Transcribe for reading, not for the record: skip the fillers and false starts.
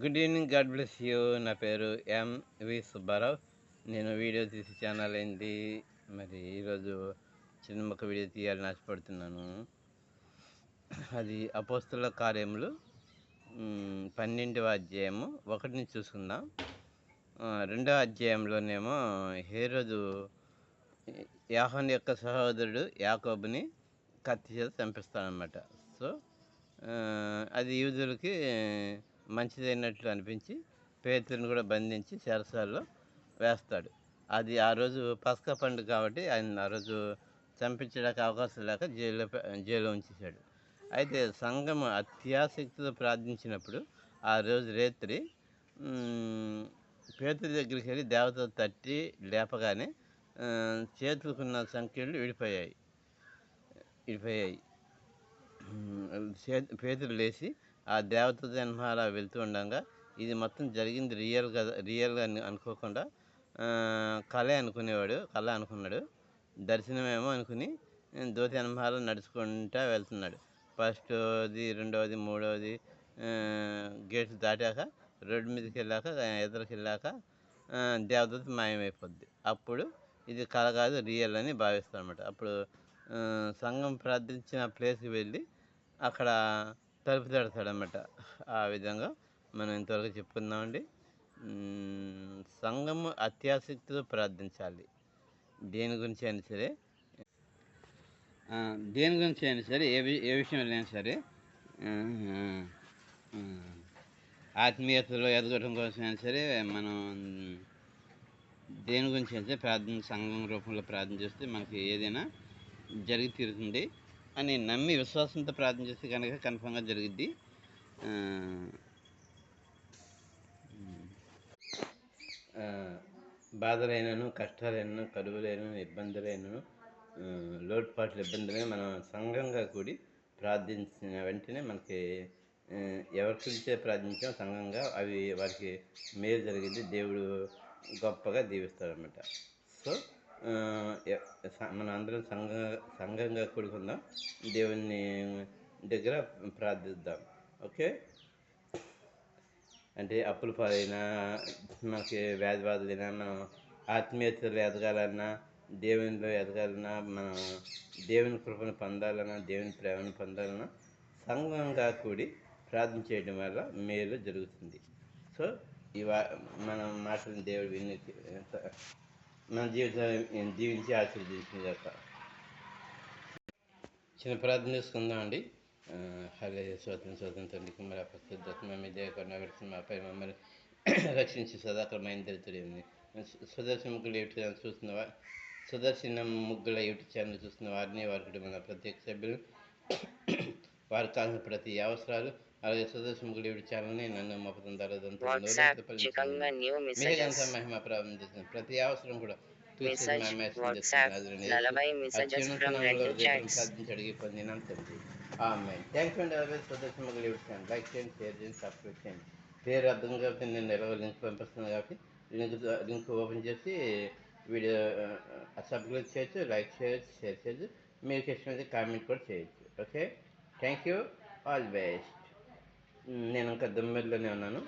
Good evening, God bless you. నా పేరు MV Subbarao. నేను వీడియో తీసే ఛానల్ ఏంటి మరి ఈరోజు చిన్న మొక్క వీడియో తీయాలని ఆశపడుతున్నాను. అది అపోస్తుల కార్యములు 12వ అధ్యాయము 1 నుంచి చూసుకుందాం. 2వ అధ్యాయంలోనేమో హేరోదు యోహాను యొక్క సహోదరుడు యాకోబుని కత్తి చేత చంపిస్తాడనమాట. సో అది యూదులకి మంచిదైనట్లు అనిపించి పేతురుని కూడా బంధించి చెరసాల్లో వేస్తాడు. అది ఆ రోజు పస్కా పండుగ కాబట్టి ఆయన ఆ రోజు చంపించడానికి అవకాశం లేక జైల్లో ఉంచేశాడు. అయితే సంఘం అత్యాసక్తితో ప్రార్థించినప్పుడు ఆ రోజు రాత్రి పేతురు దగ్గరికి వెళ్ళి దేవత తట్టి లేపగానే చేతులకున్న సంఖ్యలు విడిపోయాయి. పేతురు లేచి ఆ దేవత జన్మాల వెళ్తూ ఉండగా ఇది మొత్తం జరిగింది రియల్గా అనుకోకుండా కళ అనుకున్నాడు. దర్శనమేమో అనుకుని దోతి అనుభవాలు నడుచుకుంటూ వెళ్తున్నాడు. ఫస్ట్ది, రెండవది, మూడవది గేట్లు దాటాక రోడ్డు మీదకి వెళ్ళాక ఎదురుకి వెళ్ళాక దేవదూత మాయమైపోద్ది. అప్పుడు ఇది కళ కాదు, రియల్ అని భావిస్తాడు అనమాట. అప్పుడు సంఘం ప్రార్థించిన ప్లేస్కి వెళ్ళి అక్కడ తలుపు తడతాడనమాట. ఆ విధంగా మనం ఇంతవరకు చెప్పుకుందామండి. సంఘము అత్యాసక్తితో ప్రార్థించాలి. దేని గురించి అయినా సరే ఏ విషయంలో అయినా సరే ఆత్మీయతలో ఎదగడం కోసమైనా సరే మనం దేని గురించి అయితే సంఘం రూపంలో ప్రార్థన చేస్తే మనకి ఏదైనా జరిగి తీరుతుంది అని నమ్మి విశ్వాసంతో ప్రార్థన చేస్తే కనుక కన్ఫర్మ్గా జరిగిద్ది. బాధలైనను, కష్టాలైనను, కరువులైనను, ఇబ్బందులైనను, లోటుపాట్ల ఇబ్బందులైన మనం సంఘంగా కూడి ప్రార్థించిన వెంటనే మనకి ఎవరి గురించే ప్రార్థించాం సంఘంగా అవి వారికి మేలు జరిగింది. దేవుడు గొప్పగా దీవిస్తాడనమాట. సో మనం అందరం సంఘంగా కూడుకుందాం, దేవుని దగ్గర ప్రార్థిద్దాం. ఓకే, అంటే అప్పుల పాలైనా, మనకి వ్యాధి బాధలైనా, మనం ఆత్మీయతలు ఎదగాలన్నా, దేవునిలో ఎదగాలన్నా, మనం దేవుని కృపను పొందాలన్నా, దేవుని ప్రేమను పొందాలన్నా సంఘంగా కూడి ప్రార్థన చేయడం వల్ల మేలు జరుగుతుంది. సో మనం మాటలను దేవుడు విని మన జీవితాన్ని జీవించి ఆశీర్వదించిన యొక్క చిన్న ప్రార్థన చేసుకుందామండి. హలే స్వతంత్ర తండ్రి కుమార పరిశుద్ధాత్మ మీ దేవకరణ విడుతున్న మాపై మమ్మల్ని రక్షించి సదాకరమైన దళితుడేమి సుదర్శన ముగ్గులు యూట్యూబ్ చూస్తున్నవా సుదర్శన ముగ్గుల యూట్యూబ్ ఛానల్ చూస్తున్న వారిని వారి కుటుంబ ప్రత్యేక సభ్యులు వారికి కావాల్సిన ప్రతి అవసరాలు అలాగే సుదర్శన ముగ్గులు యూట్యూబ్ ఛానల్ని నన్ను మా పొందాలంతా మహిమ ప్రారంభం చేసిన ప్రతి అవసరం కూడా అడిగి పొందినాం తండ్రి. థ్యాంక్ యూ అండి. అలాగే సుదర్శన ముగ్గులు యూట్యూబ్ ఛానల్ లైక్ చేయండి, షేర్ చేయండి, సబ్స్క్రైబ్ చేయండి. పేరు అర్థం కాబట్టి నేను ఎలా లింక్ పంపిస్తున్నాను కాబట్టి లింక్ ఓపెన్ చేసి వీడియో సబ్స్క్రైబ్ చేయొచ్చు, లైక్ చేయొచ్చు, షేర్ చేయొచ్చు, మీకు ఇష్టమైతే కామెంట్ కూడా చేయొచ్చు. Okay, thank you, all best. నేను ఇంకా దమ్మెల్లోనే ఉన్నాను.